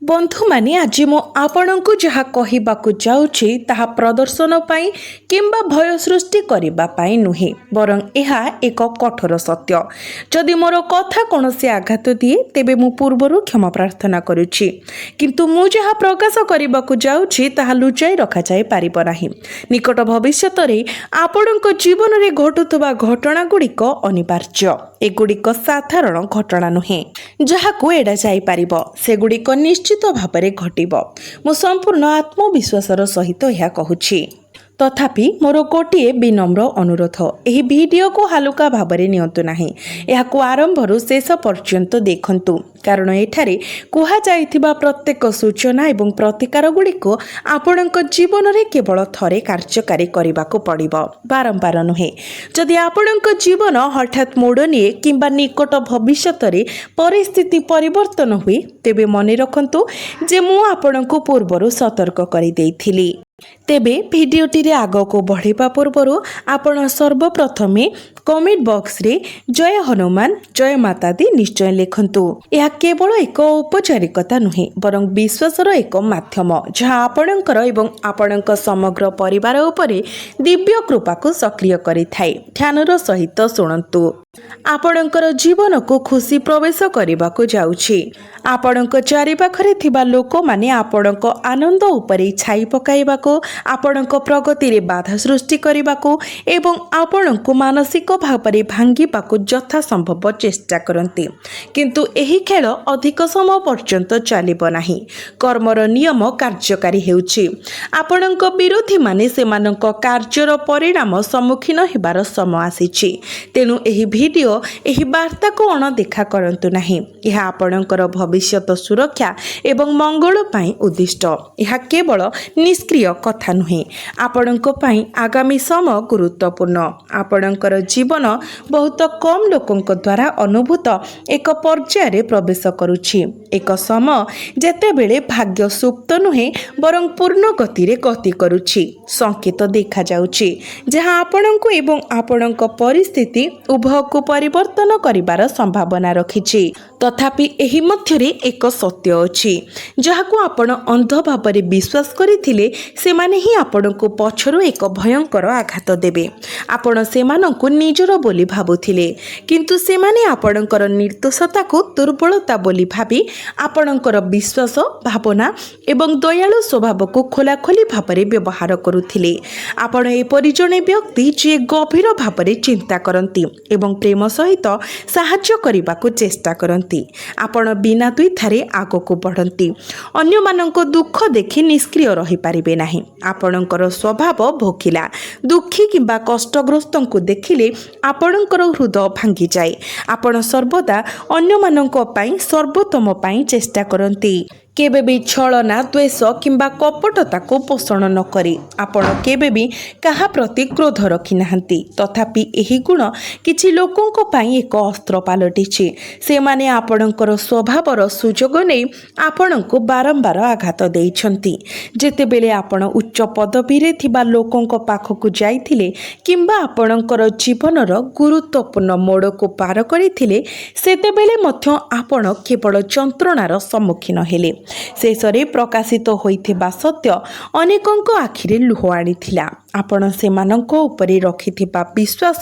बंधु माने आज मु आपणको जहाँ कहवाकू जाऊँगी ताहा प्रदर्शन पाई किंबा भय सृष्टि करबा पाई नुहे बरं यह एक कठोर सत्य। जदि मोर कथा कौन से आघात दिए तेबे मु पूर्वरु क्षमा प्रार्थना करुछि, किंतु मु जहाँ प्रकाश करबाकू जाऊँगी ताहा लुचाई रखा जाय पारिबो नाही। निकट भविष्यत रे आपणको जीवन रे घटुतबा घटना गुड़िक अनिवार्य। एगुड़िक साधारण घटना नुहे जहाकू एड़ा जाई पारिबो, सेगुड़िक निश्चित भाବରେ घटिबो। मु संपूर्ण आत्मविश्वासर सहित यह कहूछि। तथापि मोर गोटे विनम्र अनुरोध, यह वीडियो को हालुका भाବରେ नियंतु नाही। यहाकू आरंभରୁ शेष पर्यंत देखंतु, कारण एठारे कुहा जाइथिबा प्रत्येक सूचना एवं प्रतिकार गुड़िक आपणक जीवन रे केवल थरे कार्यकारी करबाकू पड़िबो, बारंबार नुहे। जदि आपणक जीवन हठात मोड़ निए किंबा निकट भविष्यत रे परिस्थिति परिवर्तन हुए तेबे मने रखंतु जे मु आपणकू पूर्वरु सतर्क करि देइथिली। तेबे भिडियोटी रे आग को बढ़िबा पूर्वरु आपण सर्वप्रथमे कमेंट बॉक्स रे जय हनुमान जय माता दी निश्चय लिखंतु। यह केवल एक औपचारिकता नुहे बरं विश्वासर एक माध्यम जहाँ आपणकर एवं आपणक समग्र परिवार उपरे दिव्य कृपा को सक्रिय करिथाय। ध्यानर सहित शुणंतु। आपणकर जीवन को खुशी प्रवेश करबाकू जाउछि। आपणक चारिपाखरे थिबा लोक माने आपणक आनंद उपरे छाई पकाइबाकू, आपणक प्रगति रे बाधा सृष्टि करबाकू एवं आपणक मानसिक भावरे भांगिबाकू यथा संभव चेष्टा करंती, किंतु एही खेल अधिक समय पर्यंत चलिबो नाही। कर्मर नियम कार्यकारी हेउछि। आपणक विरोधी माने सेमानक कार्यर परिणाम सम्मुखीन हेबार समय आसीछि। तेणु एही वीडियो एही वार्ता को अणदेखा करंतु नाही। यह आपणकर भविष्यत सुरक्षा एवं मंगल पाई उद्दिष्ट। यह केवल निष्क्रिय कथा नुहे, आपणक पाई आगामी समय गुरुत्वपूर्ण। आपणकर जीवन बहुत कम लोकंक द्वारा अनुभूत एक पर्याय प्रवेश करुछि। एक समय जेतेबेले भाग्य सुप्त नुहे बरं पूर्ण गति रे गति करुछि। संकेत देखा जाउछि जहाँ आपणको एवं आपणक परिस्थिति उभय को परिवर्तन करिबार संभावना रखिछि। तथापि एही मध्यरे एक सत्य अछि जहाकू आपण अंध भाବରେ विश्वास करिथिले सेमाने ही आपणको पछरु एक भयंकर आघात देबे। आपण सेमानंकु निजर बोली भाबुथिले, किंतु सेमाने आपणकर निर्दोषता को दुर्बलता बोली भाबी आपणकर विश्वास भावना एवं दयालु स्वभाव को खोलाखोली भाବରେ व्यवहार करुथिले। आपण एपरि जणे व्यक्ति जे गभीर भाବରେ चिंता करंती एवं प्रेम सहित साहाय्य करबाकू चेष्टा करंती। आपण बिना द्विधारे आगको बढ़ंती, अन्य मानक दुख देखि निष्क्रिय रही पारिबे नाही। आपणकर स्वभाव भोकिला, दुखी किंबा कष्टग्रस्तंकु देखिले आपणकर हृदय भांगी जाए। आपण सर्वदा अन्य मानक पई सर्वोत्तम पई चेष्टा करंती। केबे भी छलना द्वेष किंबा कपटता को पोषण न करी आपण केबे भी कहा प्रति क्रोध रखी नाहंती। तथापि एही गुण किछि लोकंक पई एक अस्त्र पालटिछि। से माने आपणकर स्वभावर सुजोग नै आपणको बारंबार आघात देइछंती। जेतेबेले आपण उच्च पदवी रे थिबा लोकंक पाखकु जाइथिले किंबा आपणकर जीवनर गुरुत्वपूर्ण मोड़ को पार करिथिले सेतेबेले मध्य आपण केवल जंत्रणार सम्मुखीन हेले। शेषरे प्रकाशित होइथिबा सत्य अनेकंक आखिरे लुह आनिथिला। आपण सेमानंक उपरे रखिथिबा विश्वास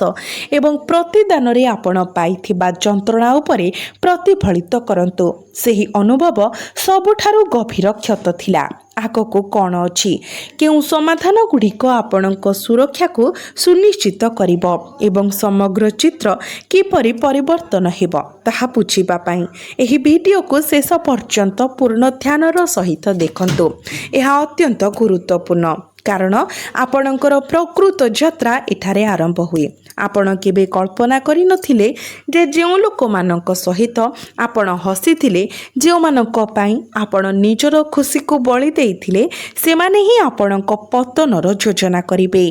एवं प्रतिदान रे आपण पाइथिबा जंत्रणा उपरे प्रतिफलित करंतु। सेही अनुभव सबुठारु गभीर क्षत थिला। आगको कौन अछि, केउ समाधान गुड़िक आपणक सुरक्षा को सुनिश्चित करिबो एवं समग्र चित्र किपरि परिवर्तन हेबो ताहा बुझिबा पई एही वीडियो को शेष पर्यंत पूर्ण ध्यानर सहित देखंतु। यह अत्यंत गुरुत्वपूर्ण, कारण आपणकर प्रकृत यात्रा एठारे आरंभ हुए। आपण केबे कल्पना करि नथिले जे जेउ लोक मानक सहित आपण हसिथिले, जेउ मानक पई आपण निजर खुशी को बळी देइथिले, सेमाने ही आपणक पतनर योजना करिबे।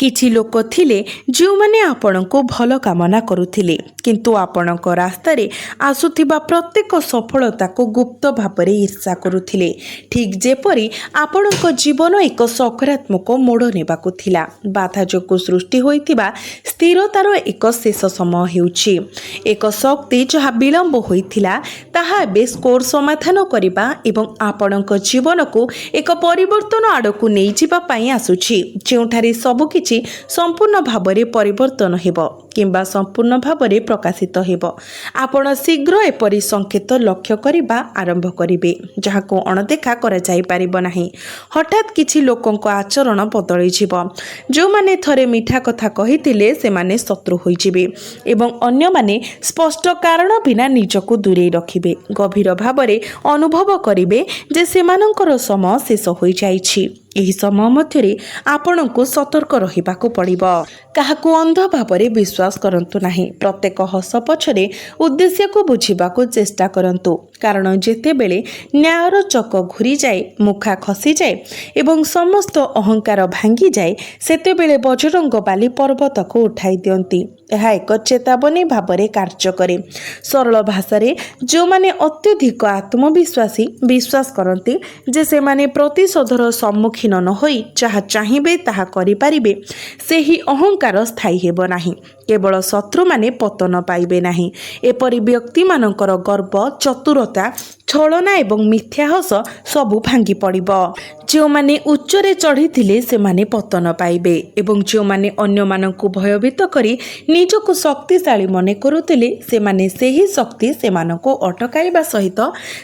କିଛି ଲୋକ ଥିଲେ ଯେଉଁମାନେ ଆପଣଙ୍କୁ ଭଲ କାମନା କରୁଥିଲେ, କିନ୍ତୁ ଆପଣଙ୍କ ରାସ୍ତାରେ ଆସୁଥିବା ପ୍ରତ୍ୟେକ ସଫଳତାକୁ ଗୁପ୍ତ ଭାବରେ ଈର୍ଷା କରୁଥିଲେ, ଠିକ୍ ଯେପରି ଆପଣଙ୍କ ଜୀବନ ଏକ ସକାରାତ୍ମକ ମୋଡ଼ ନେବାକୁ ଥିଲା। ବାଧା ଯୋଗୁଁ ସୃଷ୍ଟି ହୋଇଥିବା ସ୍ଥିରତାର ଏକ ଶେଷ ସମୟ ହେଉଛି ଏକ ଶକ୍ତି ଯାହା ବିଳମ୍ବ ହୋଇଥିଲା, ତାହା ଏବେ ସ୍କୋର ସମାଧାନ କରିବା ଏବଂ ଆପଣଙ୍କ ଜୀବନକୁ ଏକ ପରିବର୍ତ୍ତନ ଆଡ଼କୁ ନେଇଯିବା ପାଇଁ ଆସୁଛି, ଯେଉଁଠାରେ ସବୁକିଛି ସମ୍ପୂର୍ଣ୍ଣ ଭାବରେ ପରିବର୍ତ୍ତନ ହେବ କିମ୍ବା ସମ୍ପୂର୍ଣ୍ଣ ଭାବରେ ପ୍ରକାଶିତ ହେବ। ଆପଣ ଶୀଘ୍ର ଏପରି ସଂକେତ ଲକ୍ଷ୍ୟ କରିବା ଆରମ୍ଭ କରିବେ ଯାହାକୁ ଅଣଦେଖା କରାଯାଇପାରିବ ନାହିଁ। ହଠାତ୍ କିଛି ଲୋକଙ୍କ ଆଚରଣ ବଦଳିଯିବ। ଯେଉଁମାନେ ଥରେ ମିଠା କଥା କହିଥିଲେ ସେମାନେ ଶତ୍ରୁ ହୋଇଯିବେ ଏବଂ ଅନ୍ୟମାନେ ସ୍ପଷ୍ଟ କାରଣ ବିନା ନିଜକୁ ଦୂରେଇ ରଖିବେ। ଗଭୀର ଭାବରେ ଅନୁଭବ କରିବେ ଯେ ସେମାନଙ୍କର ସମୟ ଶେଷ ହୋଇଯାଇଛି। ଏହି ସମୟ ମଧ୍ୟରେ ଆପଣଙ୍କୁ ସତର୍କ ରହିବାକୁ ପଡ଼ିବ। କାହାକୁ ଅନ୍ଧ ଭାବରେ ବିଶ୍ୱାସ କରନ୍ତୁ ନାହିଁ। ପ୍ରତ୍ୟେକ ହସ ପଛରେ ଉଦ୍ଦେଶ୍ୟକୁ ବୁଝିବାକୁ ଚେଷ୍ଟା କରନ୍ତୁ, କାରଣ ଯେତେବେଳେ ନ୍ୟାୟର ଚକ ଘୁରିଯାଏ, ମୁଖା ଖସିଯାଏ ଏବଂ ସମସ୍ତ ଅହଙ୍କାର ଭାଙ୍ଗିଯାଏ, ସେତେବେଳେ ବଜରଙ୍ଗବାଲି ପର୍ବତକୁ ଉଠାଇ ଦିଅନ୍ତି। ଏହା ଏକ ଚେତାବନୀ ଭାବରେ କାର୍ଯ୍ୟ କରେ। ସରଳ ଭାଷାରେ, ଯେଉଁମାନେ ଅତ୍ୟଧିକ ଆତ୍ମବିଶ୍ୱାସୀ ବିଶ୍ୱାସ କରନ୍ତି ଯେ ସେମାନେ ପ୍ରତିଶୋଧର ସମ୍ମୁଖୀନ ନ ହୋଇ ଯାହା ଚାହିଁବେ ତାହା କରିପାରିବେ, ସେହି ଅହଙ୍କାର ସ୍ଥାୟୀ ହେବ ନାହିଁ। କେବଳ ଶତ୍ରୁମାନେ ପତନ ପାଇବେ ନାହିଁ, ଏପରି ବ୍ୟକ୍ତିମାନଙ୍କର ଗର୍ବ, ଚତୁରତା, ଛଳନା ଏବଂ ମିଥ୍ୟା ହସ ସବୁ ଭାଙ୍ଗି ପଡ଼ିବ। ଯେଉଁମାନେ ଉଚ୍ଚରେ ଚଢ଼ିଥିଲେ ସେମାନେ ପତନ ପାଇବେ ଏବଂ ଯେଉଁମାନେ ଅନ୍ୟମାନଙ୍କୁ ଭୟଭୀତ କରି ନିଜକୁ ଶକ୍ତିଶାଳୀ ମନେ କରୁଥିଲେ, ସେମାନେ ସେହି ଶକ୍ତି ସେମାନଙ୍କୁ ଅଟକାଇବା ସହିତ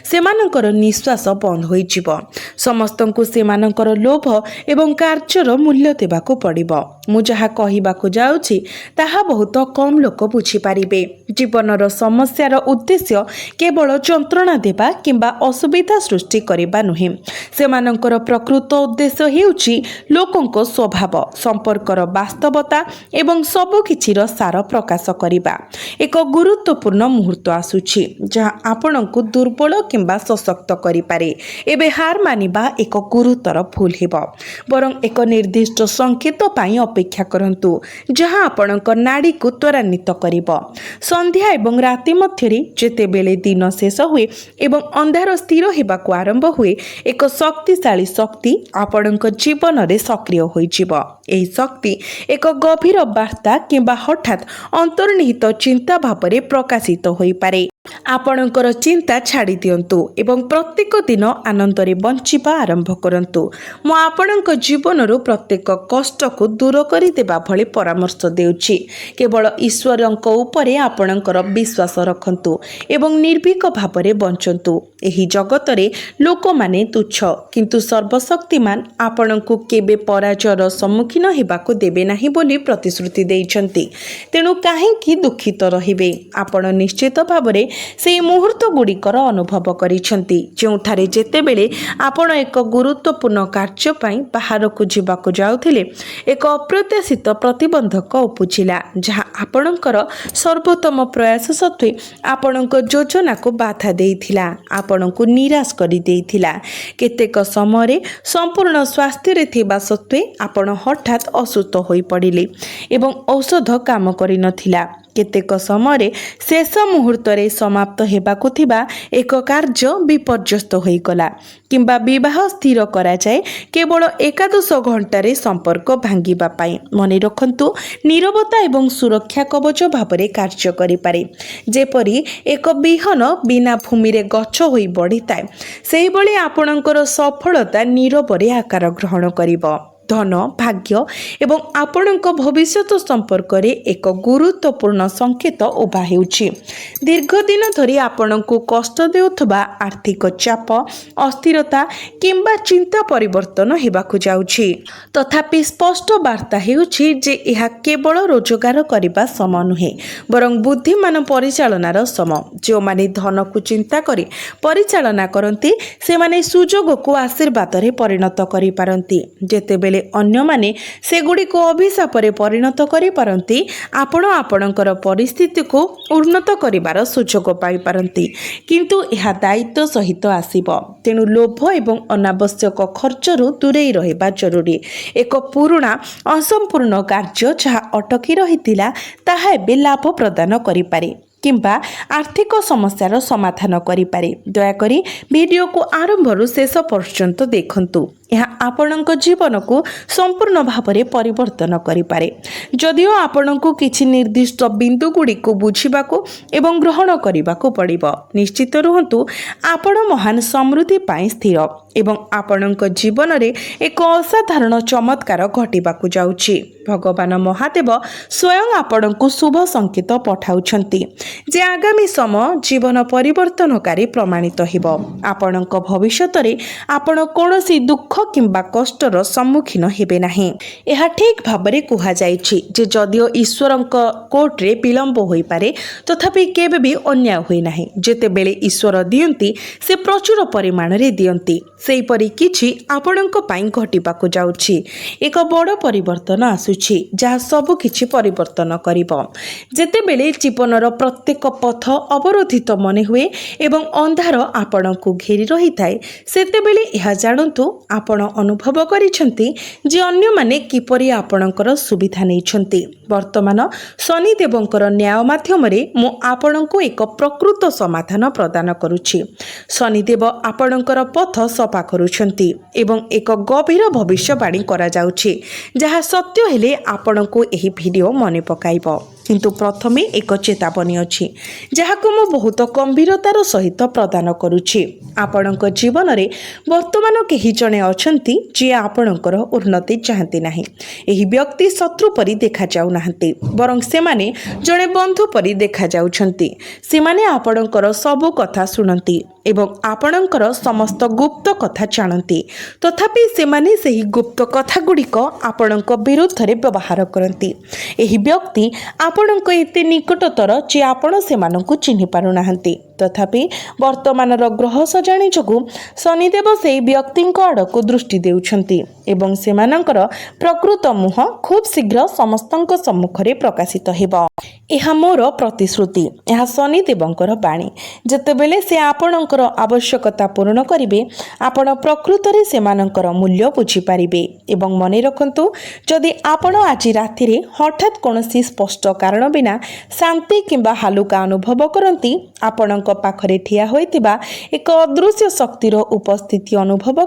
ସେମାନଙ୍କର ନିଶ୍ୱାସ ବନ୍ଦ ହୋଇଯିବ। ସମସ୍ତଙ୍କୁ ସେମାନଙ୍କର ଲୋଭ ଏବଂ କାର୍ଯ୍ୟର ମୂଲ୍ୟ ଦେବାକୁ ପଡ଼ିବ। ମୁଁ ଯାହା କହିବାକୁ ଯାଉଛି ତାହା ବହୁତ କମ୍ ଲୋକ ବୁଝିପାରିବେ। ଜୀବନର ସମସ୍ୟାର ଉଦ୍ଦେଶ୍ୟ କେବଳ ଯନ୍ତ୍ରଣା ଦେବା କିମ୍ବା ଅସୁବିଧା ସୃଷ୍ଟି କରିବା ନୁହେଁ। ସେମାନଙ୍କର ପ୍ରକୃତ ଉଦ୍ଦେଶ୍ୟ ହେଉଛି ଲୋକଙ୍କ ସ୍ୱଭାବ, ସମ୍ପର୍କର ବାସ୍ତବତା ଏବଂ ସବୁକିଛିର ସାର ପ୍ରକାଶ କରିବା। ଏକ ଗୁରୁତ୍ୱପୂର୍ଣ୍ଣ ମୁହୂର୍ତ୍ତ ଆସୁଛି ଯାହା ଆପଣଙ୍କୁ ଦୁର୍ବଳ କିମ୍ବା ସଶକ୍ତ କରିପାରେ। ଏବେ ହାର ମାନିବା ଏକ ଗୁରୁତର ଭୁଲ ହେବ। ବରଂ ଏକ ନିର୍ଦ୍ଦିଷ୍ଟ ସଂକେତ ପାଇଁ ଅପେକ୍ଷା କରନ୍ତୁ ଯାହା ଆପଣଙ୍କ ନାଡିକୁ ତ୍ୱରାନ୍ୱିତ କରିବ। ସନ୍ଧ୍ୟା ଏବଂ ରାତି ମଧ୍ୟରେ ଯେତେବେଳେ ଦିନ ଶେଷ ହୁଏ ଏବଂ ଅନ୍ଧାର ସ୍ଥିର ହେବାକୁ ଆରମ୍ଭ ହୁଏ, ଏକ ଶକ୍ତିଶାଳୀ ଶକ୍ତି ଆପଣଙ୍କ ଜୀବନରେ ସକ୍ରିୟ ହୋଇଯିବ। ଏହି ଶକ୍ତି ଏକ ଗଭୀର ବାର୍ତ୍ତା କିମ୍ବା ହଠାତ୍ ଅନ୍ତର୍ନିହିତ ଚିନ୍ତା ଭାବରେ ପ୍ରକାଶିତ ହୋଇପାରେ। ଆପଣଙ୍କର ଚିନ୍ତା ଛାଡ଼ି ଦିଅନ୍ତୁ ଏବଂ ପ୍ରତ୍ୟେକ ଦିନ ଆନନ୍ଦରେ ବଞ୍ଚିବା ଆରମ୍ଭ କରନ୍ତୁ। ମୁଁ ଆପଣଙ୍କ ଜୀବନରୁ ପ୍ରତ୍ୟେକ କଷ୍ଟକୁ ଦୂର କରିଦେବା ଭଳି ପରାମର୍ଶ ଦେଉଛି। କେବଳ ଈଶ୍ୱରଙ୍କ ଉପରେ ଆପଣଙ୍କର ବିଶ୍ୱାସ ରଖନ୍ତୁ ଏବଂ ନିର୍ଭୀକ ଭାବରେ ବଞ୍ଚନ୍ତୁ। ଏହି ଜଗତରେ ଲୋକମାନେ ତୁଚ୍ଛ, କିନ୍ତୁ ସର୍ବଶକ୍ତିମାନ ଆପଣଙ୍କୁ କେବେ ପରାଜୟର ସମ୍ମୁଖୀନ ହେବାକୁ ଦେବେ ନାହିଁ ବୋଲି ପ୍ରତିଶ୍ରୁତି ଦେଇଛନ୍ତି। ତେଣୁ କାହିଁକି ଦୁଃଖିତ ରହିବେ? ଆପଣ ନିଶ୍ଚିତ ଭାବରେ ସେହି ମୁହୂର୍ତ୍ତ ଗୁଡ଼ିକର ଅନୁଭବ କରିଛନ୍ତି ଯେଉଁଠାରେ ଯେତେବେଳେ ଆପଣ ଏକ ଗୁରୁତ୍ୱପୂର୍ଣ୍ଣ କାର୍ଯ୍ୟ ପାଇଁ ବାହାରକୁ ଯିବାକୁ ଯାଉଥିଲେ, ଏକ ଅପ୍ରତ୍ୟାଶିତ ପ୍ରତିବନ୍ଧକ ଉପୁଜିଲା ଯାହା ଆପଣଙ୍କର ସର୍ବୋତ୍ତମ ପ୍ରୟାସ ସତ୍ତ୍ୱେ ଆପଣଙ୍କ ଯୋଜନାକୁ ବାଧା ଦେଇଥିଲା, ଆପଣଙ୍କୁ ନିରାଶ କରିଦେଇଥିଲା। କେତେକ ସମୟରେ ସମ୍ପୂର୍ଣ୍ଣ ସ୍ୱାସ୍ଥ୍ୟରେ ଥିବା ସତ୍ତ୍ୱେ ଆପଣ ହଠାତ୍ ଅସୁସ୍ଥ ହୋଇପଡ଼ିଲେ ଏବଂ ଔଷଧ କାମ କରିନଥିଲା। କେତେକ ସମୟରେ ଶେଷ ମୁହୂର୍ତ୍ତରେ ସମାପ୍ତ ହେବାକୁ ଥିବା ଏକ କାର୍ଯ୍ୟ ବିପର୍ଯ୍ୟସ୍ତ ହୋଇଗଲା କିମ୍ବା ବିବାହ ସ୍ଥିର କରାଯାଏ କେବଳ ଏକାଦଶ ଘଣ୍ଟାରେ ସମ୍ପର୍କ ଭାଙ୍ଗିବା ପାଇଁ। ମନେ ରଖନ୍ତୁ, ନୀରବତା ଏବଂ ସୁରକ୍ଷା କବଚ ଭାବରେ କାର୍ଯ୍ୟ କରିପାରେ। ଯେପରି ଏକ ବିହନ ବିନା ଭୂମିରେ ଗଛ ହୋଇ ବଢ଼ିଥାଏ, ସେହିଭଳି ଆପଣଙ୍କର ସଫଳତା ନୀରବରେ ଆକାର ଗ୍ରହଣ କରିବ। ଧନ, ଭାଗ୍ୟ ଏବଂ ଆପଣଙ୍କ ଭବିଷ୍ୟତ ସମ୍ପର୍କରେ ଏକ ଗୁରୁତ୍ୱପୂର୍ଣ୍ଣ ସଂକେତ ଉଭା ହେଉଛି। ଦୀର୍ଘ ଦିନ ଧରି ଆପଣଙ୍କୁ କଷ୍ଟ ଦେଉଥିବା ଆର୍ଥିକ ଚାପ, ଅସ୍ଥିରତା କିମ୍ବା ଚିନ୍ତା ପରିବର୍ତ୍ତନ ହେବାକୁ ଯାଉଛି। ତଥାପି ସ୍ପଷ୍ଟ ବାର୍ତ୍ତା ହେଉଛି ଯେ ଏହା କେବଳ ରୋଜଗାର କରିବା ସମୟ ନୁହେଁ, ବରଂ ବୁଦ୍ଧିମାନ ପରିଚାଳନାର ସମୟ। ଯେଉଁମାନେ ଧନକୁ ଚିନ୍ତା କରି ପରିଚାଳନା କରନ୍ତି ସେମାନେ ସୁଯୋଗକୁ ଆଶୀର୍ବାଦରେ ପରିଣତ କରିପାରନ୍ତି। ଯେତେବେଳେ ଅନ୍ୟମାନେ ସେଗୁଡ଼ିକୁ ଅଭିଶାପରେ ପରିଣତ କରିପାରନ୍ତି, ଆପଣ ଆପଣଙ୍କର ପରିସ୍ଥିତିକୁ ଉନ୍ନତ କରିବାର ସୁଯୋଗ ପାଇପାରନ୍ତି। କିନ୍ତୁ ଏହା ଦାୟିତ୍ୱ ସହିତ ଆସିବ। ତେଣୁ ଲୋଭ ଏବଂ ଅନାବଶ୍ୟକ ଖର୍ଚ୍ଚରୁ ଦୂରେଇ ରହିବା ଜରୁରୀ। ଏକ ପୁରୁଣା ଅସମ୍ପୂର୍ଣ୍ଣ କାର୍ଯ୍ୟ ଯାହା ଅଟକି ରହିଥିଲା ତାହା ଏବେ ଲାଭ ପ୍ରଦାନ କରିପାରେ କିମ୍ବା ଆର୍ଥିକ ସମସ୍ୟାର ସମାଧାନ କରିପାରେ। ଦୟାକରି ଭିଡ଼ିଓକୁ ଆରମ୍ଭରୁ ଶେଷ ପର୍ଯ୍ୟନ୍ତ ଦେଖନ୍ତୁ। ଏହା ଆପଣଙ୍କ ଜୀବନକୁ ସମ୍ପୂର୍ଣ୍ଣ ଭାବରେ ପରିବର୍ତ୍ତନ କରିପାରେ। ଯଦିଓ ଆପଣଙ୍କୁ କିଛି ନିର୍ଦ୍ଦିଷ୍ଟ ବିନ୍ଦୁଗୁଡ଼ିକୁ ବୁଝିବାକୁ ଏବଂ ଗ୍ରହଣ କରିବାକୁ ପଡ଼ିବ, ନିଶ୍ଚିତ ରୁହନ୍ତୁ ଆପଣ ମହାନ ସମୃଦ୍ଧି ପାଇଁ ସ୍ଥିର ଏବଂ ଆପଣଙ୍କ ଜୀବନରେ ଏକ ଅସାଧାରଣ ଚମତ୍କାର ଘଟିବାକୁ ଯାଉଛି। ଭଗବାନ ମହାଦେବ ସ୍ୱୟଂ ଆପଣଙ୍କୁ ଶୁଭ ସଂକେତ ପଠାଉଛନ୍ତି ଯେ ଆଗାମୀ ସମୟ ଜୀବନ ପରିବର୍ତ୍ତନକାରୀ ପ୍ରମାଣିତ ହେବ। ଆପଣଙ୍କ ଭବିଷ୍ୟତରେ ଆପଣ କୌଣସି ଦୁଃଖ କିମ୍ବା କଷ୍ଟର ସମ୍ମୁଖୀନ ହେବେ ନାହିଁ। ଏହା ଠିକ୍ ଭାବରେ କୁହାଯାଇଛି ଯେ ଯଦିଓ ଈଶ୍ୱରଙ୍କ କୋର୍ଟରେ ବିଳମ୍ବ ହୋଇପାରେ, ତଥାପି କେବେ ବି ଅନ୍ୟାୟ ହୁଏ ନାହିଁ। ଯେତେବେଳେ ଈଶ୍ୱର ଦିଅନ୍ତି ସେ ପ୍ରଚୁର ପରିମାଣରେ ଦିଅନ୍ତି। ସେହିପରି କିଛି ଆପଣଙ୍କ ପାଇଁ ଘଟିବାକୁ ଯାଉଛି। ଏକ ବଡ଼ ପରିବର୍ତ୍ତନ ଆସୁଛି ଯାହା ସବୁ କିଛି ପରିବର୍ତ୍ତନ କରିବ। ଯେତେବେଳେ ଜୀବନର ପ୍ରତ୍ୟେକ ପଥ ଅବରୋଧିତ ମନେ ହୁଏ ଏବଂ ଅନ୍ଧାର ଆପଣଙ୍କୁ ଘେରି ରହିଥାଏ, ସେତେବେଳେ ଏହା ଜାଣନ୍ତୁ ଆପଣ ଅନୁଭବ କରିଛନ୍ତି ଯେ ଅନ୍ୟମାନେ କିପରି ଆପଣଙ୍କର ସୁବିଧା ନେଇଛନ୍ତି। ବର୍ତ୍ତମାନ ଶନିଦେବଙ୍କର ନ୍ୟାୟ ମାଧ୍ୟମରେ ମୁଁ ଆପଣଙ୍କୁ ଏକ ପ୍ରକୃତ ସମାଧାନ ପ୍ରଦାନ କରୁଛି। ଶନିଦେବ ଆପଣଙ୍କର ପଥ ସଫା କରୁଛନ୍ତି ଏବଂ ଏକ ଗଭୀର ଭବିଷ୍ୟବାଣୀ କରାଯାଉଛି ଯାହା ସତ୍ୟ ହେଲେ ଆପଣଙ୍କୁ ଏହି ଭିଡ଼ିଓ ମନେ ପକାଇବ। କିନ୍ତୁ ପ୍ରଥମେ ଏକ ଚେତାବନୀ ଅଛି ଯାହାକୁ ମୁଁ ବହୁତ ଗମ୍ଭୀରତାର ସହିତ ପ୍ରଦାନ କରୁଛି। ଆପଣଙ୍କ ଜୀବନରେ ବର୍ତ୍ତମାନ କେହି ଜଣେ ଅଛନ୍ତି ଯିଏ ଆପଣଙ୍କର ଉନ୍ନତି ଚାହାନ୍ତି ନାହିଁ। ଏହି ବ୍ୟକ୍ତି ଶତ୍ରୁ ପରି ଦେଖାଯାଉନାହାନ୍ତି, ବରଂ ସେମାନେ ଜଣେ ବନ୍ଧୁ ପରି ଦେଖାଯାଉଛନ୍ତି। ସେମାନେ ଆପଣଙ୍କର ସବୁ କଥା ଶୁଣନ୍ତି ଏବଂ ଆପଣଙ୍କର ସମସ୍ତ ଗୁପ୍ତ କଥା ଜାଣନ୍ତି। ତଥାପି ସେମାନେ ସେହି ଗୁପ୍ତ କଥାଗୁଡ଼ିକ ଆପଣଙ୍କ ବିରୁଦ୍ଧରେ ବ୍ୟବହାର କରନ୍ତି। ଏହି ବ୍ୟକ୍ତି ଆପଣଙ୍କ ଏତେ ନିକଟତର ଯେ ଆପଣ ସେମାନଙ୍କୁ ଚିହ୍ନି ପାରୁନାହାନ୍ତି। ତଥାପି ବର୍ତ୍ତମାନର ଗ୍ରହ ସଜାଣି ଯୋଗୁଁ ଶନିଦେବ ସେହି ବ୍ୟକ୍ତିଙ୍କ ଆଡ଼କୁ ଦୃଷ୍ଟି ଦେଉଛନ୍ତି ଏବଂ ସେମାନଙ୍କର ପ୍ରକୃତ ମୁହଁ ଖୁବ୍ ଶୀଘ୍ର ସମସ୍ତଙ୍କ ସମ୍ମୁଖରେ ପ୍ରକାଶିତ ହେବ। ଏହା ମୋର ପ୍ରତିଶ୍ରୁତି, ଏହା ଶନିଦେବଙ୍କର ବାଣୀ। ଯେତେବେଳେ ସେ ଆପଣଙ୍କର ଆବଶ୍ୟକତା ପୂରଣ କରିବେ, ଆପଣ ପ୍ରକୃତରେ ସେମାନଙ୍କର ମୂଲ୍ୟ ବୁଝିପାରିବେ। ଏବଂ ମନେ ରଖନ୍ତୁ, ଯଦି ଆପଣ ଆଜି ରାତିରେ ହଠାତ୍ କୌଣସି ସ୍ପଷ୍ଟ କାରଣ ବିନା ଶାନ୍ତି କିମ୍ବା ହାଲୁକା ଅନୁଭବ କରନ୍ତି, ଆପଣଙ୍କ ପାଖରେ ଠିଆ ହୋଇଥିବା ଏକ ଅଦୃଶ୍ୟ ଶକ୍ତିର ଉପସ୍ଥିତି ଅନୁଭବ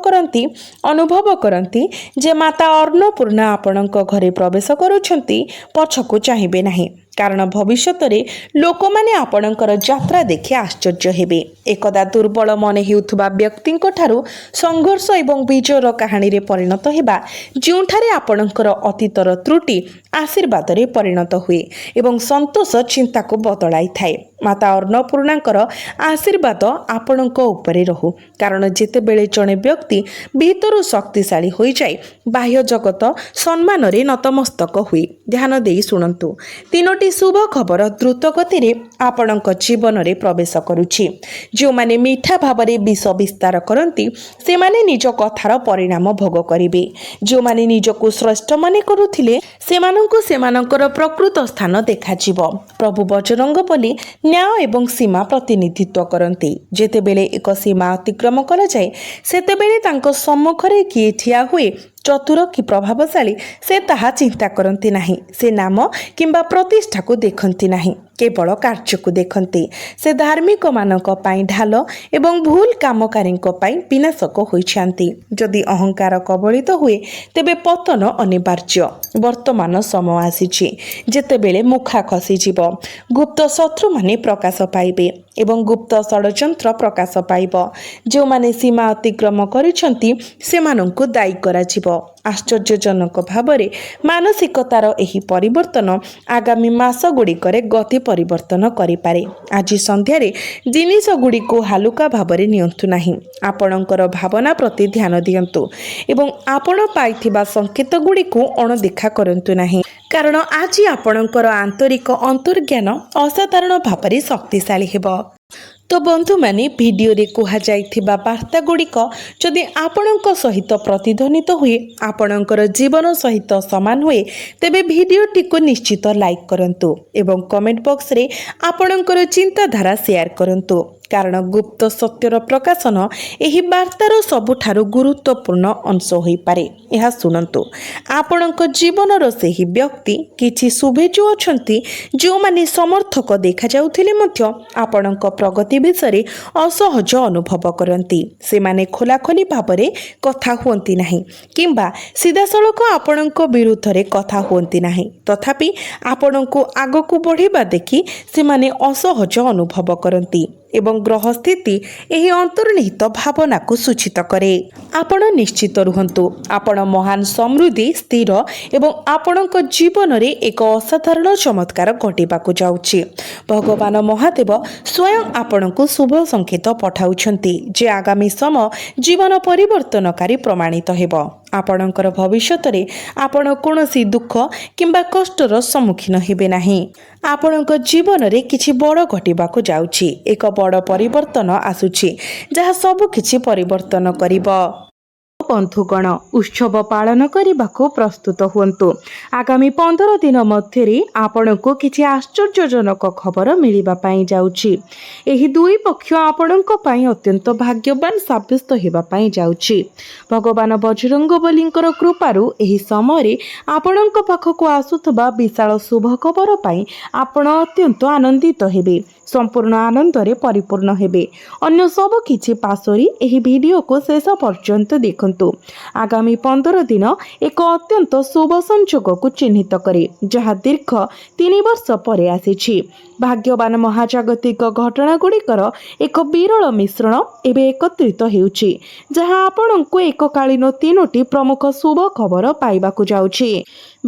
କରନ୍ତି ଯେ ମାତା ଅନ୍ନପୂର୍ଣ୍ଣା ଆପଣଙ୍କ ଘରେ ପ୍ରବେଶ କରୁଛନ୍ତି, ପଛକୁ ଚାହିଁବେ ନାହିଁ। କାରଣ ଭବିଷ୍ୟତରେ ଲୋକମାନେ ଆପଣଙ୍କର ଯାତ୍ରା ଦେଖି ଆଶ୍ଚର୍ଯ୍ୟ ହେବେ। ଏକଦା ଦୁର୍ବଳ ମନେ ହେଉଥିବା ବ୍ୟକ୍ତିଙ୍କ ଠାରୁ ସଂଘର୍ଷ ଏବଂ ବିଜୟର କାହାଣୀରେ ପରିଣତ ହେବା, ଯେଉଁଠାରେ ଆପଣଙ୍କର ଅତୀତର ତ୍ରୁଟି ଆଶୀର୍ବାଦରେ ପରିଣତ ହୁଏ ଏବଂ ସନ୍ତୋଷ ଚିନ୍ତାକୁ ବଦଳାଇଥାଏ। ମାତା ଅନ୍ନପୂର୍ଣ୍ଣାଙ୍କର ଆଶୀର୍ବାଦ ଆପଣଙ୍କ ଉପରେ ରହୁ। କାରଣ ଯେତେବେଳେ ଜଣେ ବ୍ୟକ୍ତି ଭିତରୁ ଶକ୍ତିଶାଳୀ ହୋଇଯାଏ, ବାହ୍ୟ ଜଗତ ସମ୍ମାନରେ ନତମସ୍ତକ ହୁଏ। ଧ୍ୟାନ ଦେଇ ଶୁଣନ୍ତୁ, ତିନୋଟି ଶୁଭ ଖବର ଦ୍ରୁତ ଗତିରେ ଆପଣଙ୍କ ଜୀବନରେ ପ୍ରବେଶ କରୁଛି। ଯେଉଁମାନେ ମିଠା ଭାବରେ ବିଷ ବିସ୍ତାର କରନ୍ତି, ସେମାନେ ନିଜ କଥାର ପରିଣାମ ଭୋଗ କରିବେ। ଯେଉଁମାନେ ନିଜକୁ ଶ୍ରେଷ୍ଠ ମନେ କରୁଥିଲେ, ସେମାନଙ୍କୁ ସେମାନଙ୍କର ପ୍ରକୃତ ସ୍ଥାନ ଦେଖାଯିବ। ପ୍ରଭୁ ବଜରଙ୍ଗବଲି ନ୍ୟାୟ ଏବଂ ସୀମା ପ୍ରତିନିଧିତ୍ୱ କରନ୍ତି। ଯେତେବେଳେ ଏକ ସୀମା ଅତିକ୍ରମ କରାଯାଏ, ସେତେବେଳେ ତାଙ୍କ ସମ୍ମୁଖରେ କିଏ ଠିଆ ହୁଏ, ଚତୁର କି ପ୍ରଭାବଶାଳୀ, ସେ ତାହା ଚିନ୍ତା କରନ୍ତି ନାହିଁ। ସେ ନାମ କିମ୍ବା ପ୍ରତିଷ୍ଠାକୁ ଦେଖନ୍ତି ନାହିଁ, କେବଳ କାର୍ଯ୍ୟକୁ ଦେଖନ୍ତି। ସେ ଧାର୍ମିକମାନଙ୍କ ପାଇଁ ଢାଲ ଏବଂ ଭୁଲ କାମକାରୀଙ୍କ ପାଇଁ ବିନାଶକ ହୋଇଯାଆନ୍ତି। ଯଦି ଅହଙ୍କାର କବଳିତ ହୁଏ, ତେବେ ପତନ ଅନିବାର୍ଯ୍ୟ। ବର୍ତ୍ତମାନ ସମୟ ଆସିଛି ଯେତେବେଳେ ମୁଖା ଖସିଯିବ, ଗୁପ୍ତ ଶତ୍ରୁମାନେ ପ୍ରକାଶ ପାଇବେ ଏବଂ ଗୁପ୍ତ ଷଡ଼ଯନ୍ତ୍ର ପ୍ରକାଶ ପାଇବ। ଯେଉଁମାନେ ସୀମା ଅତିକ୍ରମ କରିଛନ୍ତି, ସେମାନଙ୍କୁ ଦାୟୀ କରାଯିବ। ଆଶ୍ଚର୍ଯ୍ୟଜନକ ଭାବରେ ମାନସିକତାର ଏହି ପରିବର୍ତ୍ତନ ଆଗାମୀ ମାସଗୁଡ଼ିକରେ ଗତି ପରିବର୍ତ୍ତନ କରିପାରେ। ଆଜି ସନ୍ଧ୍ୟାରେ ଜିନିଷଗୁଡ଼ିକୁ ହାଲୁକା ଭାବରେ ନିଅନ୍ତୁ ନାହିଁ। ଆପଣଙ୍କର ଭାବନା ପ୍ରତି ଧ୍ୟାନ ଦିଅନ୍ତୁ ଏବଂ ଆପଣ ପାଇଥିବା ସଂକେତଗୁଡ଼ିକୁ ଅଣଦେଖା କରନ୍ତୁ ନାହିଁ। କାରଣ ଆଜି ଆପଣଙ୍କର ଆନ୍ତରିକ ଅନ୍ତର୍ଜ୍ଞାନ ଅସାଧାରଣ ଭାବରେ ଶକ୍ତିଶାଳୀ ହେବ। ତ ବନ୍ଧୁମାନେ, ଭିଡ଼ିଓରେ କୁହାଯାଇଥିବା ବାର୍ତ୍ତା ଗୁଡ଼ିକ ଯଦି ଆପଣଙ୍କ ସହିତ ପ୍ରତିଧ୍ୱନିତ ହୁଏ, ଆପଣଙ୍କର ଜୀବନ ସହିତ ସମାନ ହୁଏ, ତେବେ ଭିଡ଼ିଓଟିକୁ ନିଶ୍ଚିତ ଲାଇକ୍ କରନ୍ତୁ ଏବଂ କମେଣ୍ଟ ବକ୍ସରେ ଆପଣଙ୍କର ଚିନ୍ତାଧାରା ସେୟାର କରନ୍ତୁ। କାରଣ ଗୁପ୍ତ ସତ୍ୟର ପ୍ରକାଶନ ଏହି ବାର୍ତ୍ତାର ସବୁଠାରୁ ଗୁରୁତ୍ୱପୂର୍ଣ୍ଣ ଅଂଶ ହୋଇପାରେ। ଏହା ଶୁଣନ୍ତୁ, ଆପଣଙ୍କ ଜୀବନର ସେହି ବ୍ୟକ୍ତି କିଛି ଶୁଭେଚ୍ଛୁ ଅଛନ୍ତି ଯେଉଁମାନେ ସମର୍ଥକ ଦେଖାଯାଉଥିଲେ ମଧ୍ୟ ଆପଣଙ୍କ ପ୍ରଗତି ବିଷୟରେ ଅସହଜ ଅନୁଭବ କରନ୍ତି। ସେମାନେ ଖୋଲାଖୋଲି ଭାବରେ କଥା ହୁଅନ୍ତି ନାହିଁ କିମ୍ବା ସିଧାସଳଖ ଆପଣଙ୍କ ବିରୁଦ୍ଧରେ କଥା ହୁଅନ୍ତି ନାହିଁ। ତଥାପି ଆପଣଙ୍କୁ ଆଗକୁ ବଢ଼ିବା ଦେଖି ସେମାନେ ଅସହଜ ଅନୁଭବ କରନ୍ତି ଏବଂ ଗ୍ରହ ସ୍ଥିତି ଏହି ଅନ୍ତର୍ନିହିତ ଭାବନାକୁ ସୂଚିତ କରେ। ଆପଣ ନିଶ୍ଚିତ ରୁହନ୍ତୁ, ଆପଣ ମହାନ ସମୃଦ୍ଧି, ସ୍ଥିର ଏବଂ ଆପଣଙ୍କ ଜୀବନରେ ଏକ ଅସାଧାରଣ ଚମତ୍କାର ଘଟିବାକୁ ଯାଉଛି। ଭଗବାନ ମହାଦେବ ସ୍ୱୟଂ ଆପଣଙ୍କୁ ଶୁଭ ସଂକେତ ପଠାଉଛନ୍ତି ଯେ ଆଗାମୀ ସମୟ ଜୀବନ ପରିବର୍ତ୍ତନକାରୀ ପ୍ରମାଣିତ ହେବ। ଆପଣଙ୍କର ଭବିଷ୍ୟତରେ ଆପଣ କୌଣସି ଦୁଃଖ କିମ୍ବା କଷ୍ଟର ସମ୍ମୁଖୀନ ହେବେ ନାହିଁ। ଆପଣଙ୍କ ଜୀବନରେ କିଛି ବଡ଼ ଘଟିବାକୁ ଯାଉଛି। ଏକ ବଡ଼ ପରିବର୍ତ୍ତନ ଆସୁଛି ଯାହା ସବୁ କିଛି ପରିବର୍ତ୍ତନ କରିବ। ବନ୍ଧୁଗଣ, ଉତ୍ସବ ପାଳନ କରିବାକୁ ପ୍ରସ୍ତୁତ ହୁଅନ୍ତୁ। ଆଗାମୀ 15 ଦିନ ମଧ୍ୟରେ ଆପଣଙ୍କୁ କିଛି ଆଶ୍ଚର୍ଯ୍ୟଜନକ ଖବର ମିଳିବା ପାଇଁ ଯାଉଛି। ଏହି ଦୁଇ ପକ୍ଷ ଆପଣଙ୍କ ପାଇଁ ଅତ୍ୟନ୍ତ ଭାଗ୍ୟବାନ ସାବ୍ୟସ୍ତ ହେବା ପାଇଁ ଯାଉଛି। ଭଗବାନ ବଜରଙ୍ଗବଲୀଙ୍କର କୃପାରୁ ଏହି ସମୟରେ ଆପଣଙ୍କ ପାଖକୁ ଆସୁଥିବା ବିଶାଳ ଶୁଭ ଖବର ପାଇଁ ଆପଣ ଅତ୍ୟନ୍ତ ଆନନ୍ଦିତ ହେବେ, ସମ୍ପୂର୍ଣ୍ଣ ଆନନ୍ଦରେ ପରିପୂର୍ଣ୍ଣ ହେବେ। ଅନ୍ୟ ସବୁ କିଛି ପାଶୋରି ଏହି ଭିଡ଼ିଓକୁ ଶେଷ ପର୍ଯ୍ୟନ୍ତ ଦେଖନ୍ତୁ। ଆଗାମୀ 15 ଦିନ ଏକ ଅତ୍ୟନ୍ତ ଶୁଭ ସଂଯୋଗକୁ ଚିହ୍ନିତ କରେ, ଯାହା ଦୀର୍ଘ 3 ବର୍ଷ ପରେ ଆସିଛି। ଭାଗ୍ୟବାନ ମହାଜାଗତିକ ଘଟଣାଗୁଡ଼ିକର ଏକ ବିରଳ ମିଶ୍ରଣ ଏବେ ଏକତ୍ରିତ ହେଉଛି, ଯାହା ଆପଣଙ୍କୁ ଏକକାଳୀନ 3ଟି ପ୍ରମୁଖ ଶୁଭ ଖବର ପାଇବାକୁ ଯାଉଛି।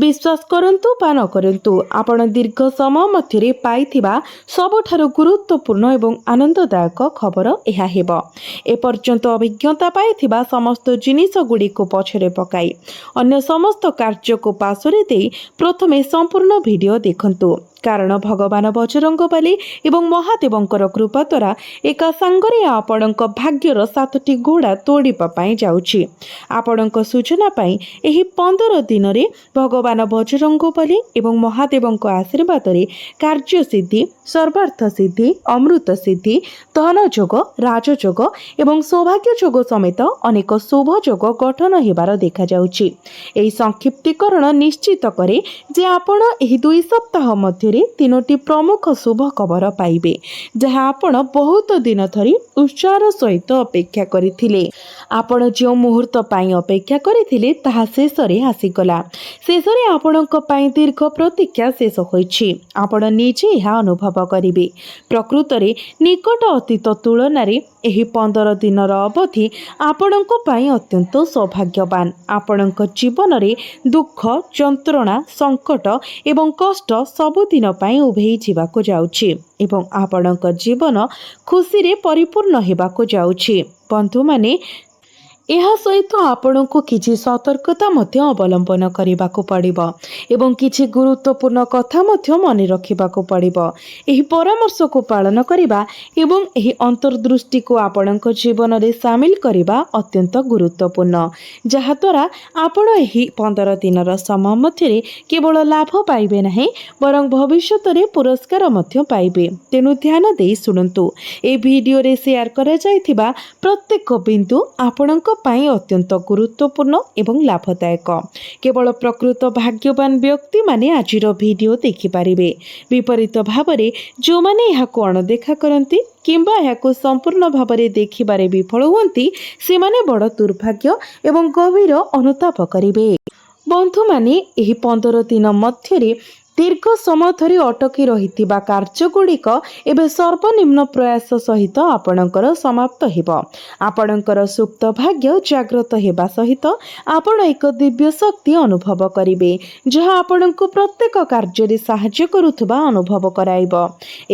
ବିଶ୍ୱାସ କରନ୍ତୁ ବା ନ କରନ୍ତୁ, ଆପଣ ଦୀର୍ଘ ସମୟ ମଧ୍ୟରେ ପାଇଥିବା ସବୁଠାରୁ ଗୁରୁତ୍ୱପୂର୍ଣ୍ଣ ଏବଂ ଆନନ୍ଦଦାୟକ ଖବର ଏହା ହେବ। ଏପର୍ଯ୍ୟନ୍ତ ଅଭିଜ୍ଞତା ପାଇଥିବା ସମସ୍ତ ଜିନିଷଗୁଡ଼ିକୁ ପଛରେ ପକାଇ ଅନ୍ୟ ସମସ୍ତ କାର୍ଯ୍ୟକୁ ପାଶୋରି ଦେଇ ପ୍ରଥମେ ସମ୍ପୂର୍ଣ୍ଣ ଭିଡ଼ିଓ ଦେଖନ୍ତୁ। କାରଣ ଭଗବାନ ବଜରଙ୍ଗବଲି ଏବଂ ମହାଦେବଙ୍କର କୃପା ଦ୍ୱାରା ଏକା ସାଙ୍ଗରେ ଆପଣଙ୍କ ଭାଗ୍ୟର 7ଟି ଘୋଡ଼ା ତୋଡ଼ିବା ପାଇଁ ଯାଉଛି। ଆପଣଙ୍କ ସୂଚନା ପାଇଁ ଏହି 15 ଦିନରେ ଭଗବାନ ବଜରଙ୍ଗବଲି ଏବଂ ମହାଦେବଙ୍କ ଆଶୀର୍ବାଦରେ କାର୍ଯ୍ୟସିଦ୍ଧି, ସର୍ବାର୍ଥ ସିଦ୍ଧି, ଅମୃତ ସିଦ୍ଧି, ଧନ ଯୋଗ, ରାଜଯୋଗ ଏବଂ ସୌଭାଗ୍ୟ ଯୋଗ ସମେତ ଅନେକ ଶୁଭ ଯୋଗ ଗଠନ ହେବାର ଦେଖାଯାଉଛି। ଏହି ସଂକ୍ଷିପ୍ତୀକରଣ ନିଶ୍ଚିତ କରେ ଯେ ଆପଣ ଏହି 2 ସପ୍ତାହ ମଧ୍ୟରେ 3ଟି ପ୍ରମୁଖ ଶୁଭ ଖବର ପାଇବେ, ଯାହା ଆପଣ ବହୁତ ଦିନ ଧରି ଉତ୍ସାହର ସହିତ ଅପେକ୍ଷା କରିଥିଲେ। ଆପଣ ଯେଉଁ ମୁହୂର୍ତ୍ତ ପାଇଁ ଅପେକ୍ଷା କରିଥିଲେ ତାହା ଶେଷରେ ଆସିଗଲା। ଶେଷରେ ଆପଣଙ୍କ ପାଇଁ ଦୀର୍ଘ ପ୍ରତୀକ୍ଷା ଶେଷ ହୋଇଛି। ଆପଣ ନିଜେ ଏହା ଅନୁଭବ କରିବେ। ପ୍ରକୃତରେ ନିକଟ ଅତୀତ ତୁଳନାରେ ଏହି 15 ଦିନର ଅବଧି ଆପଣଙ୍କ ପାଇଁ ଅତ୍ୟନ୍ତ ସୌଭାଗ୍ୟବାନ। ଆପଣଙ୍କ ଜୀବନରେ ଦୁଃଖ, ଯନ୍ତ୍ରଣା, ସଙ୍କଟ ଏବଂ କଷ୍ଟ ସବୁଦିନ ପାଇଁ ଉଭେଇ ଯିବାକୁ ଯାଉଛି ଏବଂ ଆପଣଙ୍କ ଜୀବନ ଖୁସିରେ ପରିପୂର୍ଣ୍ଣ ହେବାକୁ ଯାଉଛି। ବନ୍ଧୁମାନେ, ଏହା ସହିତ ଆପଣଙ୍କୁ କିଛି ସତର୍କତା ମଧ୍ୟ ଅବଲମ୍ବନ କରିବାକୁ ପଡ଼ିବ ଏବଂ କିଛି ଗୁରୁତ୍ୱପୂର୍ଣ୍ଣ କଥା ମଧ୍ୟ ମନେ ରଖିବାକୁ ପଡ଼ିବ। ଏହି ପରାମର୍ଶକୁ ପାଳନ କରିବା ଏବଂ ଏହି ଅନ୍ତର୍ଦୃଷ୍ଟିକୁ ଆପଣଙ୍କ ଜୀବନରେ ସାମିଲ କରିବା ଅତ୍ୟନ୍ତ ଗୁରୁତ୍ୱପୂର୍ଣ୍ଣ, ଯାହାଦ୍ୱାରା ଆପଣ ଏହି 15 ଦିନର ସମୟ ମଧ୍ୟରେ କେବଳ ଲାଭ ପାଇବେ ନାହିଁ, ବରଂ ଭବିଷ୍ୟତରେ ପୁରସ୍କାର ମଧ୍ୟ ପାଇବେ। ତେଣୁ ଧ୍ୟାନ ଦେଇ ଶୁଣନ୍ତୁ। ଏହି ଭିଡ଼ିଓରେ ସେୟାର କରାଯାଇଥିବା ପ୍ରତ୍ୟେକ ବିନ୍ଦୁ ଆପଣଙ୍କ ପାଇଁ ଅତ୍ୟନ୍ତ ଗୁରୁତ୍ୱପୂର୍ଣ୍ଣ ଏବଂ ଲାଭଦାୟକ। କେବଳ ପ୍ରକୃତ ଭାଗ୍ୟବାନ ବ୍ୟକ୍ତିମାନେ ଆଜିର ଭିଡ଼ିଓ ଦେଖିପାରିବେ। ବିପରୀତ ଭାବରେ ଯେଉଁମାନେ ଏହାକୁ ଅଣଦେଖା କରନ୍ତି କିମ୍ବା ଏହାକୁ ସମ୍ପୂର୍ଣ୍ଣ ଭାବରେ ଦେଖିବାରେ ବିଫଳ ହୁଅନ୍ତି, ସେମାନେ ବଡ଼ ଦୁର୍ଭାଗ୍ୟ ଏବଂ ଗଭୀର ଅନୁତାପ କରିବେ। ବନ୍ଧୁମାନେ, ଏହି 15 ଦିନ ମଧ୍ୟରେ ଦୀର୍ଘ ସମୟ ଧରି ଅଟକି ରହିଥିବା କାର୍ଯ୍ୟଗୁଡ଼ିକ ଏବେ ସର୍ବନିମ୍ନ ପ୍ରୟାସ ସହିତ ଆପଣଙ୍କର ସମାପ୍ତ ହେବ। ଆପଣଙ୍କର ସୁପ୍ତ ଭାଗ୍ୟ ଜାଗ୍ରତ ହେବା ସହିତ ଆପଣ ଏକ ଦିବ୍ୟ ଶକ୍ତି ଅନୁଭବ କରିବେ, ଯାହା ଆପଣଙ୍କୁ ପ୍ରତ୍ୟେକ କାର୍ଯ୍ୟରେ ସାହାଯ୍ୟ କରୁଥିବା ଅନୁଭବ କରାଇବ।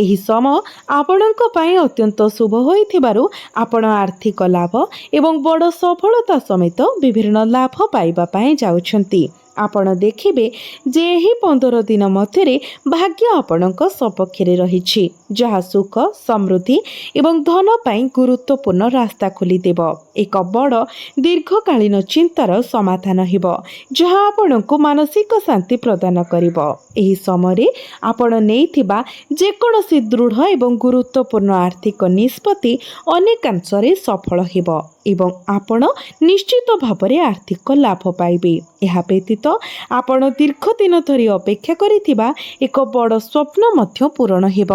ଏହି ସମୟ ଆପଣଙ୍କ ପାଇଁ ଅତ୍ୟନ୍ତ ଶୁଭ ହୋଇଥିବାରୁ ଆପଣ ଆର୍ଥିକ ଲାଭ ଏବଂ ବଡ଼ ସଫଳତା ସମେତ ବିଭିନ୍ନ ଲାଭ ପାଇବା ପାଇଁ ଯାଉଛନ୍ତି। ଆପଣ ଦେଖିବେ ଯେ ଏହି 15 ଦିନ ମଧ୍ୟରେ ଭାଗ୍ୟ ଆପଣଙ୍କ ସପକ୍ଷରେ ରହିଛି, ଯାହା ସୁଖ, ସମୃଦ୍ଧି ଏବଂ ଧନ ପାଇଁ ଗୁରୁତ୍ୱପୂର୍ଣ୍ଣ ରାସ୍ତା ଖୋଲିଦେବ। ଏକ ବଡ଼ ଦୀର୍ଘକାଳୀନ ଚିନ୍ତାର ସମାଧାନ ହେବ, ଯାହା ଆପଣଙ୍କୁ ମାନସିକ ଶାନ୍ତି ପ୍ରଦାନ କରିବ। ଏହି ସମୟରେ ଆପଣ ନେଇଥିବା ଯେକୌଣସି ଦୃଢ଼ ଏବଂ ଗୁରୁତ୍ୱପୂର୍ଣ୍ଣ ଆର୍ଥିକ ନିଷ୍ପତ୍ତି ଅନେକାଂଶରେ ସଫଳ ହେବ ଏବଂ ଆପଣ ନିଶ୍ଚିତ ଭାବରେ ଆର୍ଥିକ ଲାଭ ପାଇବେ। ଏହା ବ୍ୟତୀତ ଆପଣ ଦୀର୍ଘ ଦିନ ଧରି ଅପେକ୍ଷା କରିଥିବା ଏକ ବଡ଼ ସ୍ୱପ୍ନ ମଧ୍ୟ ପୂରଣ ହେବ।